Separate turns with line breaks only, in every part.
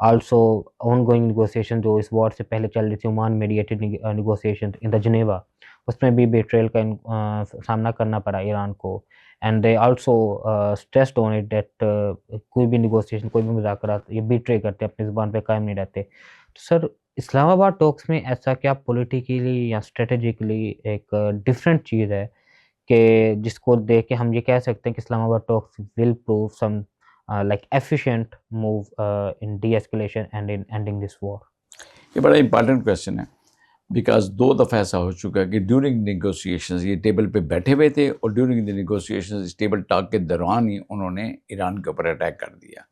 Also on going negotiation جو اس وار سے پہلے چل رہی تھی، عمان میڈیٹڈ نیگوسیشن ان دا جنیوا، اس میں بھی بیٹریل کا سامنا کرنا پڑا ایران کو. And they also stressed on it that کوئی بھی نیگوسیشن، کوئی بھی مذاکرات یہ بیٹرے کرتے، اپنی زبان پہ قائم نہیں رہتے. تو سر اسلام آباد ٹاکس میں ایسا کیا پولیٹیکلی یا اسٹریٹجیکلی ایک ڈفرینٹ چیز ہے کہ جس کو دیکھ کے ہم یہ کہہ سکتے ہیں کہ Islamabad talks will prove some like efficient move in de-escalation and in ending this war?
یہ بڑا امپارٹنٹ کویشچن ہے، بیکاز 2 دفعہ ایسا ہو چکا ہے کہ ڈیورنگ نیگوسیشنز یہ ٹیبل پہ بیٹھے ہوئے تھے، اور ڈیورنگ دی نیگوسیشنز اس ٹیبل ٹاک کے دوران ہی انہوں نے ایران کے اوپر اٹیک کر دیا.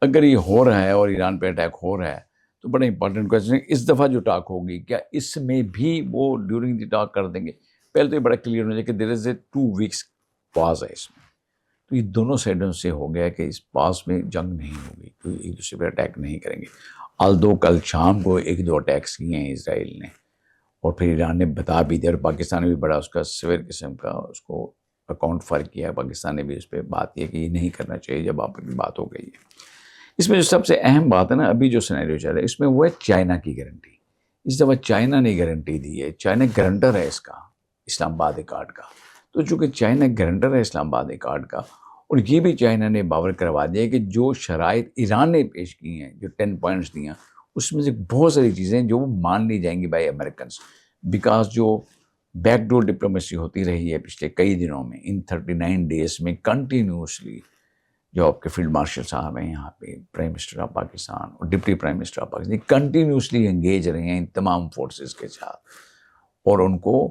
اگر یہ ہو رہا ہے اور ایران پہ اٹیک ہو رہا ہے تو بڑا امپارٹنٹ کویشچن ہے، اس دفعہ جو ٹاک ہوگی کیا اس میں بھی وہ ڈیورنگ دی ٹاک کر دیں گے؟ پہلے تو یہ بڑا کلیئر ہونا چاہیے کہ دیر از اے 2 weeks پاز ہے اس میں. تو یہ دونوں سائڈوں سے ہو گیا کہ اس پاس میں جنگ نہیں ہوگی، کوئی ایک دوسرے پہ اٹیک نہیں کریں گے. آلدو کل شام کو 1-2 اٹیکس کیے ہیں اسرائیل نے، اور پھر ایران نے بتا بھی دیا، اور پاکستان نے بھی بڑا اس کا سویر قسم کا اس کو اکاؤنٹ فرق کیا ہے. پاکستان نے بھی اس پہ بات کی کہ یہ نہیں کرنا چاہیے جب آپ کی بات ہو گئی ہے. اس میں جو سب سے اہم بات ہے نا، ابھی جو سینیریو چل رہا ہے اس میں وہ ہے چائنا کی گارنٹی. اس دفعہ چائنا نے گارنٹی دی ہے، چائنا گارنٹر ہے اس کا، اسلام آباد ایکارڈ کا. تو چونکہ چائنا گارنٹر ہے اسلام آباد ایکارڈ کا، اور یہ بھی چائنا نے باور کروا دیا کہ جو شرائط ایران نے پیش کی ہیں، جو 10 پوائنٹس دی ہیں، اس میں سے بہت ساری چیزیں جو وہ مان لی جائیں گی بائی امریکنس، بیکاز جو بیک ڈور ڈپلومیسی ہوتی رہی ہے پچھلے کئی دنوں میں، ان 39 days میں کنٹینیوسلی جو آپ کے فیلڈ مارشل صاحب ہیں یہاں پہ، پرائم منسٹر آف پاکستان اور deputy prime minister of Pakistan, continuously engage رہے ہیں ان تمام فورسز کے ساتھ، اور ان کو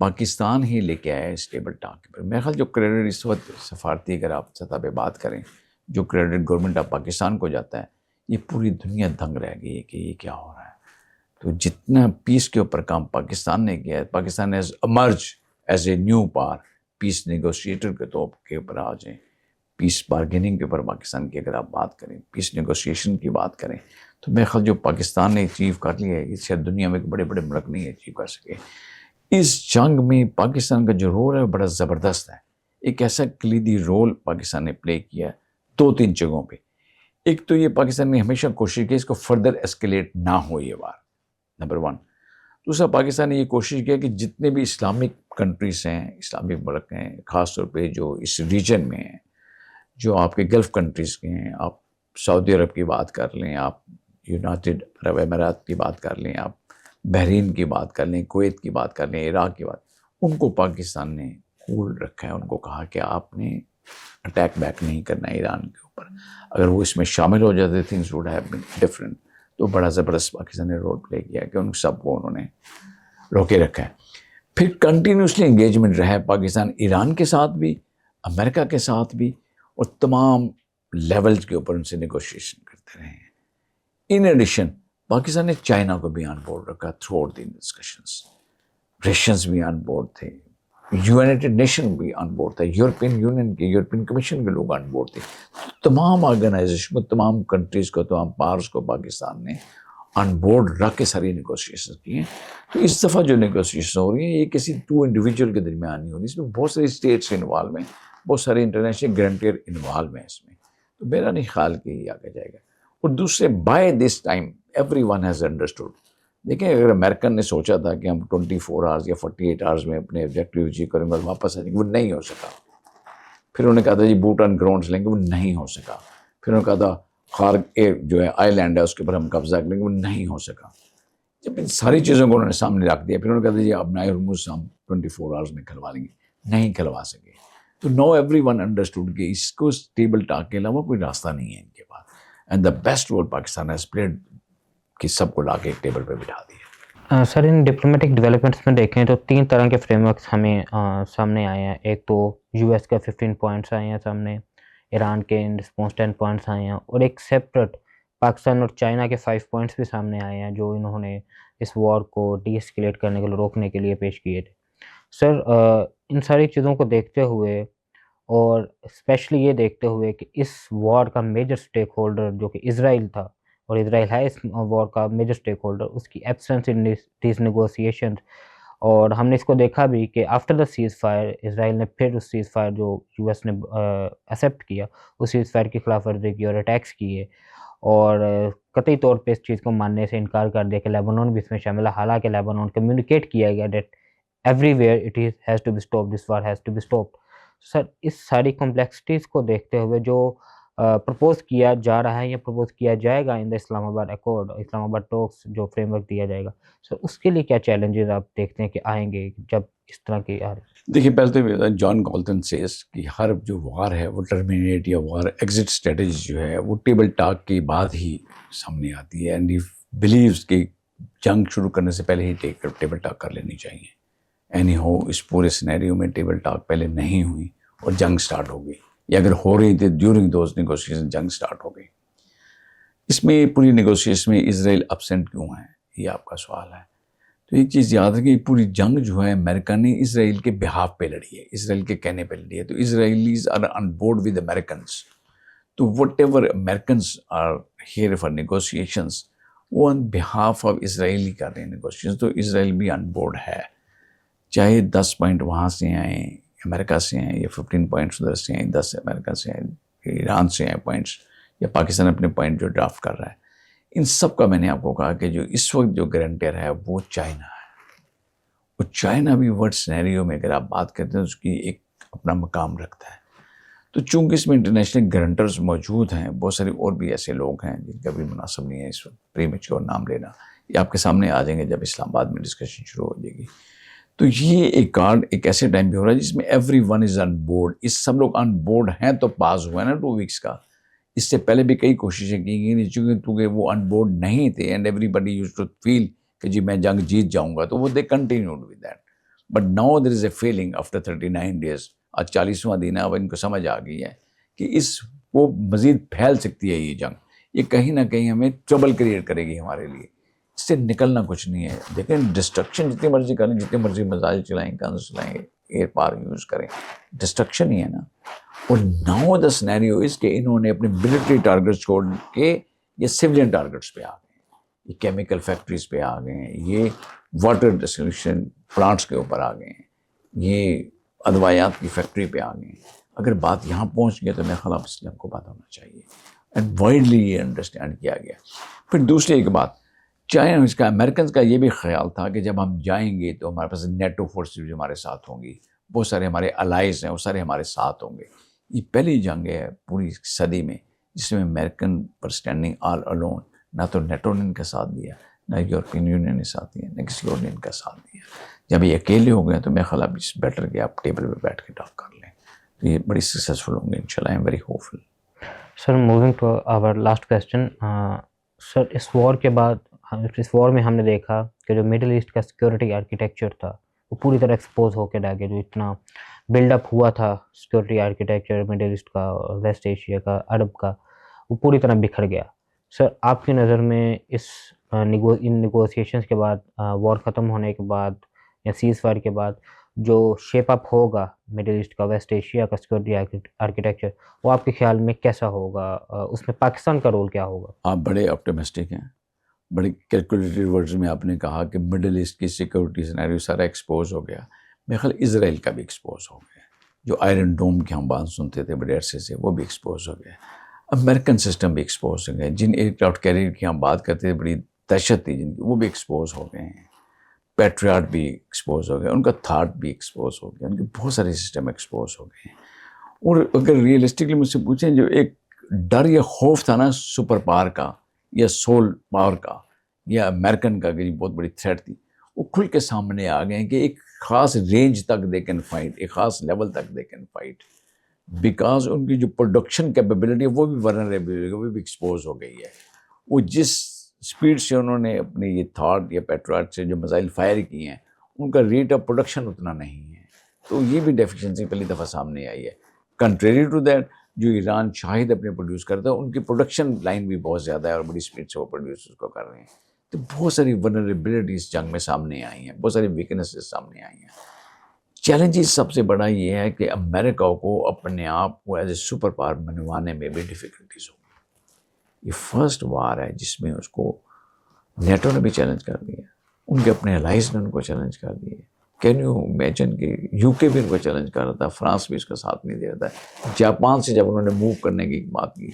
پاکستان ہی لے کے آیا ہے اس ٹیبل ٹاک پر. میرا خیال جو کریڈٹ اس وقت سفارتی اگر آپ سطح پہ بات کریں، جو کریڈٹ گورنمنٹ آف پاکستان کو جاتا ہے، یہ پوری دنیا دنگ رہ گئی ہے کہ یہ کیا ہو رہا ہے. تو جتنا پیس کے اوپر کام پاکستان نے کیا ہے، Pakistan has emerge as a new پار، پیس نیگوشیٹر کے طور کے اوپر آ جائیں، پیس بارگیننگ کے اوپر پاکستان کی اگر آپ بات کریں، پیس نیگوشیشن کی بات کریں، تو میرا خیال جو پاکستان نے اچیو کر لیا ہے، یہ شاید دنیا میں بڑے بڑے ملک نہیں اچیو کر سکے. اس جنگ میں پاکستان کا جو رول ہے وہ بڑا زبردست ہے. ایک ایسا کلیدی رول پاکستان نے پلے کیا ہے 2-3 جگہوں پہ. ایک تو یہ پاکستان نے ہمیشہ کوشش کی اس کو فردر ایسکیلیٹ نہ ہو یہ وار، نمبر 1. دوسرا، پاکستان نے یہ کوشش کیا کہ جتنے بھی اسلامک کنٹریز ہیں، اسلامک ملک ہیں، خاص طور پہ جو اس ریجن میں ہیں، جو آپ کے گلف کنٹریز کے ہیں، آپ سعودی عرب کی بات کر لیں، آپ یونائٹڈ عرب امارات کی بات کر لیں، آپ بحرین کی بات کر لیں، کویت کی بات کر لیں، عراق کی بات، ان کو پاکستان نے کول رکھا ہے. ان کو کہا کہ آپ نے اٹیک بیک نہیں کرنا ہے ایران کے اوپر. اگر وہ اس میں شامل ہو جاتے things would have been different. تو بڑا زبردست پاکستان نے رول پلے کیا کہ ان سب کو انہوں نے روکے رکھا ہے. پھر کنٹینیوسلی انگیجمنٹ رہا ہے پاکستان ایران کے ساتھ بھی، امریکہ کے ساتھ بھی، اور تمام لیولز کے اوپر ان سے نیگوشیشن کرتے رہے ہیں. ان ایڈیشن پاکستان نے چائنا کو بھی آن بورڈ رکھا through out the discussions. Russians بھی آن بورڈ تھے، یونائٹڈ نیشن بھی آن بورڈ تھا، یورپین یونین کے، یورپین کمیشن کے لوگ آن بورڈ تھے. تمام آرگنائزیشن کو، تمام کنٹریز کو، تمام پاورز کو پاکستان نے آن بورڈ رکھ کے ساری نیگوسیشن کی ہیں. تو اس دفعہ جو نیگوسیشن ہو رہی ہیں، یہ کسی 2 انڈیویجول کے درمیان نہیں ہو رہی، اس میں بہت ساری اسٹیٹس انوالو ہیں، بہت سارے انٹرنیشنل گارنٹیر انوالو ہیں اس میں. تو میرا نہیں خیال کہ یہ آگے جائے گا. اور دوسرے، by this time every one has understood. دیکھیں، اگر امریکن نے سوچا تھا کہ ہم 24 hours یا 48 hours میں اپنے آبجیکٹیو اچیو کریں گے اور واپس آ جائیں گے، وہ نہیں ہو سکا. پھر انہوں نے کہا تھا جی بوٹ آن گراؤنڈس لیں گے، وہ نہیں ہو سکا. پھر انہوں نے کہا تھا خارق جو ہے آئی لینڈ ہے اس کے اوپر ہم قبضہ کریں گے، وہ نہیں ہو سکا. جب ان ساری چیزوں کو انہوں نے سامنے رکھ دیا، پھر انہوں نے کہا تھا جی اب نائل ہرمز ہم 24 hours میں کھلوا لیں گے، نہیں کھلوا سکے. تو نو ایوری ون انڈرسٹوڈ کہ اس کو ٹیبل ٹاک کے علاوہ کوئی راستہ نہیں ہے ان کے پاس. And the best role Pakistan has played کہ سب کو لا کے ایک ٹیبل پہ بٹھا دیا.
سر ان ڈپلومیٹک ڈیولپمنٹس میں دیکھیں تو 3 طرح کے فریم ورکس ہمیں سامنے آئے ہیں. ایک تو یو ایس کا 15 پوائنٹس آئے ہیں سامنے، ایران کے ان رسپانس 10 پوائنٹس آئے ہیں، اور ایک سیپریٹ پاکستان اور چائنا کے 5 پوائنٹس بھی سامنے آئے ہیں جو انہوں نے اس وار کو ڈی اسکیلیٹ کرنے کے لیے، روکنے کے لیے پیش کیے تھے. سر ان ساری چیزوں کو دیکھتے ہوئے اور اسپیشلی یہ دیکھتے ہوئے کہ اس وار کا میجر اسٹیک ہولڈر جو کہ اسرائیل تھا، اور اسرائیل ہے اس وار کا میجر اسٹیک ہولڈر، اس کی ایبسنس ان دیز نیگوسیشن. اور ہم نے اس کو دیکھا بھی کہ آفٹر دا سیز فائر اسرائیل نے پھر اس سیز فائر جو یو ایس نے ایکسیپٹ کیا، اس سیز فائر کی خلاف ورزی کی اور اٹیکس کیے، اور قطعی طور پہ اس چیز کو ماننے سے انکار کر دیا کہ لیبنان بھی اس میں شامل ہے، حالانکہ لیبنان کمیونیکیٹ کیا گیا that everywhere it is has to be stop, this war has to be stop. Sir اس ساری کمپلیکسٹیز کو دیکھتے ہوئے جو پرپوز کیا جا رہا ہے یا پرپوز کیا جائے گا ان دا اسلام آباد ایکارڈ، اسلام آباد ٹاکس جو فریم ورک دیا جائے گا، سر اس کے لیے کیا چیلنجز آپ دیکھتے ہیں کہ آئیں گے جب اس طرح کی
دیکھیے پہلے تو جان گالٹن سیز کہ ہر جو وار ہے وہ ٹرمینیٹ یا وار ایگزٹ اسٹریٹجی جو ہے وہ ٹیبل ٹاک کے بعد ہی سامنے آتی ہے، اینڈ ہی بلیوز کہ جنگ شروع کرنے سے پہلے ہی ٹیبل ٹاک کر لینی چاہیے. اینی ہو اس پورے سینیریو میں ٹیبل ٹاک پہلے نہیں ہوئی اور جنگ سٹارٹ ہو گئی، یا اگر ہو رہی تھی ڈیورنگ دوز نیگوشیشن جنگ سٹارٹ ہو گئی. اس میں پوری نیگوشیشن میں اسرائیل ابسینٹ کیوں ہے، یہ آپ کا سوال ہے. تو ایک چیز یاد ہے کہ پوری جنگ جو ہے امریکہ نے اسرائیل کے بہاف پہ لڑی ہے، اسرائیل کے کہنے پہ لڑی ہے. تو Israelis are on board with Americans, تو whatever Americans are here for negotiations وہ آن بہاف آف اسرائیل ہی کر رہے ہیں نیگوشیشن. تو اسرائیل بھی آن بورڈ ہے، چاہے 10 پوائنٹ وہاں سے آئیں امریکہ سے آئیں، یا 15 پوائنٹس ادھر سے آئیں، 10 امریکہ سے آئیں، ایران سے آئیں پوائنٹس، یا پاکستان اپنے پوائنٹ جو ڈرافٹ کر رہا ہے. ان سب کا میں نے آپ کو کہا کہ جو اس وقت جو گارنٹر ہے وہ چائنا ہے. اور چائنا بھی ورلڈ سینیریو میں اگر آپ بات کرتے ہیں اس کی ایک اپنا مقام رکھتا ہے. تو چونکہ اس میں انٹرنیشنل گارنٹرز موجود ہیں، بہت سارے اور بھی ایسے لوگ ہیں جن کا بھی مناسب نہیں ہے اس وقت پریمیچور نام لینا، یہ آپ کے سامنے آ جائیں گے جب اسلام آباد میں ڈسکشن شروع ہو جائے گی. تو یہ ایک کارڈ ایک ایسے ٹائم پہ ہو رہا ہے جس میں everyone is on board. اس سب لوگ آن بورڈ ہیں تو پاس ہوا ہے نا 2 ویکس کا. اس سے پہلے بھی کئی کوششیں کی گئی نہیں، چونکہ وہ آن بورڈ نہیں تھے and everybody used to feel کہ جی میں جنگ جیت جاؤں گا، تو وہ they continued with that. But now there is a feeling after 39 days، آج 40واں دن ہے، اب ان کو سمجھ آ گئی ہے کہ وہ مزید پھیل سکتی ہے یہ جنگ، یہ کہیں نہ کہیں ہمیں ٹربل کریٹ کرے گی ہمارے لیے. اس سے نکلنا کچھ نہیں ہے. دیکھیں ڈسٹرکشن جتنی مرضی کریں، جتنے مرضی میزائل چلائیں، گنز چلائیں، ایئر پاور یوز کریں، ڈسٹرکشن ہی ہے نا. اور ناؤ دا سینیریو اس کہ انہوں نے اپنے ملٹری ٹارگیٹس چھوڑ کے یہ سیولین ٹارگیٹس پہ آ گئے ہیں، یہ کیمیکل فیکٹریز پہ آ گئے ہیں، یہ واٹر ڈسٹریبیوشن پلانٹس کے اوپر آ گئے ہیں، یہ ادویات کی فیکٹری پہ آ گئے ہیں. اگر بات یہاں پہنچ گیا تو میرے خلاف اس جنگ کو بات ہونا چاہیے، اینڈ وائڈلی یہ انڈرسٹینڈ کیا گیا. پھر دوسری ایک بات، چائنا اس کا امریکنز کا یہ بھی خیال تھا کہ جب ہم جائیں گے تو ہمارے پاس نیٹو فورسز جو ہمارے ساتھ ہوں گی، بہت سارے ہمارے الائز ہیں وہ سارے ہمارے ساتھ ہوں گے. یہ پہلی جنگ ہے پوری صدی میں جس میں امریکن پر اسٹینڈنگ آل الون، نہ تو نیٹو نے ان کا ساتھ دیا، نہ یورپین یونین نے ساتھ دیا، نہ کسی اور نے ان کا ساتھ دیا. جب یہ اکیلے ہو گئے تو میرے خیال اٹس بیٹر کہ آپ ٹیبل پہ بیٹھ کے ٹاک کر لیں. تو یہ بڑی سکسیزفل ہوں گے انشاءاللہ. I am very hopeful.
Sir moving to our last question, sir اس وار کے بعد، اس وار میں ہم نے دیکھا کہ جو مڈل ایسٹ کا سیکورٹی آرکیٹیکچر تھا وہ پوری طرح ایکسپوز ہو کے رہ گیا. جو اتنا بلڈ اپ ہوا تھا سیکورٹی آرکیٹیکچر مڈل ایسٹ کا، ویسٹ ایشیا کا، عرب کا، وہ پوری طرح بکھر گیا. سر آپ کی نظر میں ان نیگوسیشنز کے بعد، وار ختم ہونے کے بعد یا سیز فائر کے بعد جو شیپ اپ ہوگا مڈل ایسٹ کا، ویسٹ ایشیا کا سیکورٹی آرکیٹیکچر، وہ آپ کے خیال میں کیسا ہوگا؟ اس میں پاکستان کا رول کیا ہوگا؟
آپ بڑے آپٹیمسٹک ہیں، بڑے کیلکولیٹڈ ورڈز میں آپ نے کہا کہ مڈل ایسٹ کی سیکورٹی سینیریو سارا ایکسپوز ہو گیا. میرے خیال اسرائیل کا بھی ایکسپوز ہو گیا، جو آئرن ڈوم کی ہم بات سنتے تھے بڑے عرصے سے وہ بھی ایکسپوز ہو گیا. امریکن سسٹم بھی ایکسپوز ہو گئے، جن ایئر کرافٹ کیریئر کی ہم بات کرتے تھے بڑی دہشت تھی جن کی، وہ بھی ایکسپوز ہو گئے ہیں. پیٹریاٹ بھی ایکسپوز ہو گیا، ان کا تھاٹ بھی ایکسپوز ہو گیا، ان کے بہت سارے سسٹم ایکسپوز ہو گئے ہیں. اور اگر ریئلسٹکلی مجھ سے پوچھیں جو ایک ڈر یا خوف تھا نا سپر پاور کا یا سول پاور کا یا امریکن کا کہ بہت بڑی تھریٹ تھی، وہ کھل کے سامنے آ گئے ہیں کہ ایک خاص رینج تک دے کین فائٹ، ایک خاص لیول تک دے کین فائٹ، بیکاز ان کی جو پروڈکشن کیپیبلٹی ہے وہ بھی ورنریبل، وہ بھی ایکسپوز ہو گئی ہے. وہ جس اسپیڈ سے انہوں نے اپنے یہ تھاٹ یا پیٹریاٹ سے جو میزائل فائر کیے ہیں ان کا ریٹ آف پروڈکشن اتنا نہیں ہے. تو یہ بھی ڈیفیشنسی پہلی دفعہ سامنے آئی ہے. کنٹریری ٹو دیٹ، جو ایران شاہد اپنے پروڈیوس کرتا ہے ان کی پروڈکشن لائن بھی بہت زیادہ ہے اور بڑی اسپیڈ سے وہ پروڈیوس اس کو کر رہے ہیں. تو بہت ساری ورنریبلٹیز جنگ میں سامنے آئی ہیں، بہت ساری ویکنیسز سامنے آئی ہیں. چیلنجز سب سے بڑا یہ ہے کہ امریکہ کو اپنے آپ کو ایز اے سپر پاور بنوانے میں بھی ڈیفیکلٹیز ہوگی. یہ فرسٹ وار ہے جس میں اس کو نیٹو نے بھی چیلنج کر دیا، ان کے اپنے الائز نے ان کو چیلنج کر دیا. کین یو امیجن کہ یو کے بھی ان کو چیلنج کر رہا تھا، فرانس بھی اس کا ساتھ نہیں دے رہا تھا. جاپان سے جب انہوں نے موو کرنے کی بات کی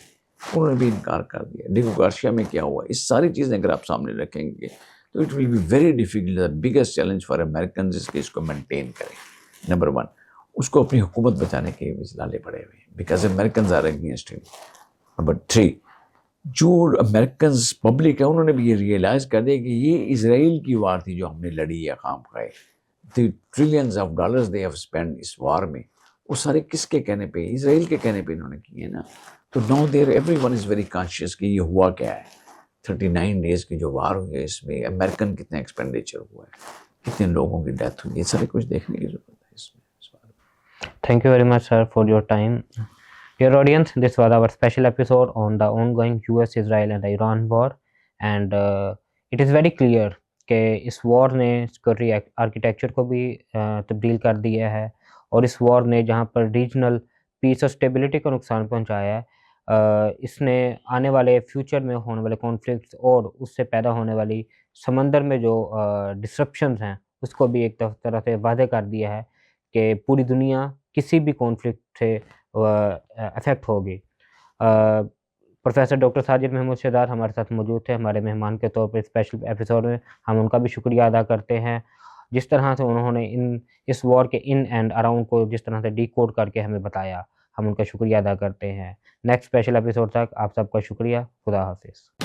انہوں نے بھی انکار کر دیا. ڈیگو گارشیا میں کیا ہوا, اس ساری چیزیں اگر آپ سامنے رکھیں گے تو it will be very difficult. The biggest challenge for Americans اس کے اس کو مینٹین کریں. نمبر 1, اس کو اپنی حکومت بچانے کے لالے پڑے ہوئے ہیں, بیکاز امریکنز آر اگینسٹ ہم. نمبر 3, جو امریکنز پبلک ہے انہوں نے بھی یہ ریئلائز کر دیا کہ یہ اسرائیل کی وار تھی جو ہم نے لڑی ہے خام خواہ. The trillions of dollars they have spend اس وار میں, وہ سارے کس کے کہنے پہ, اسرائیل کے کہنے پہ انہوں نے کیے نا. تو now there every one is very conscious کہ یہ ہوا کیا ہے. 39 ڈیز کی جو وار ہوئی ہے اس میں امریکن کتنے ایکسپینڈیچر ہوا ہے, کتنے لوگوں کی ڈیتھ ہوئی, یہ سارے کچھ دیکھنے کی ضرورت ہے اس میں.
Thank you very much, sir, for your time. Dear audience, this was our special episode on the ongoing US, Israel and Iran war. And it is very clear کہ اس وار نے سیکورٹی آرکیٹیکچر کو بھی تبدیل کر دیا ہے, اور اس وار نے جہاں پر ریجنل پیس اور اسٹیبلٹی کو نقصان پہنچایا ہے, اس نے آنے والے فیوچر میں ہونے والے کانفلکٹس اور اس سے پیدا ہونے والی سمندر میں جو ڈسرپشنز ہیں اس کو بھی ایک طرح سے واضح کر دیا ہے کہ پوری دنیا کسی بھی کانفلکٹ سے افیکٹ ہوگی. پروفیسر ڈاکٹر ساجد محمود شہزاد ہمارے ساتھ موجود تھے ہمارے مہمان کے طور پر اسپیشل ایپیسوڈ میں. ہم ان کا بھی شکریہ ادا کرتے ہیں, جس طرح سے انہوں نے اس وار کے ان اینڈ اراؤنڈ کو جس طرح سے ڈی کوڈ کر کے ہمیں بتایا, ہم ان کا شکریہ ادا کرتے ہیں. نیکسٹ اسپیشل ایپیسوڈ تک آپ سب کا شکریہ. خدا حافظ.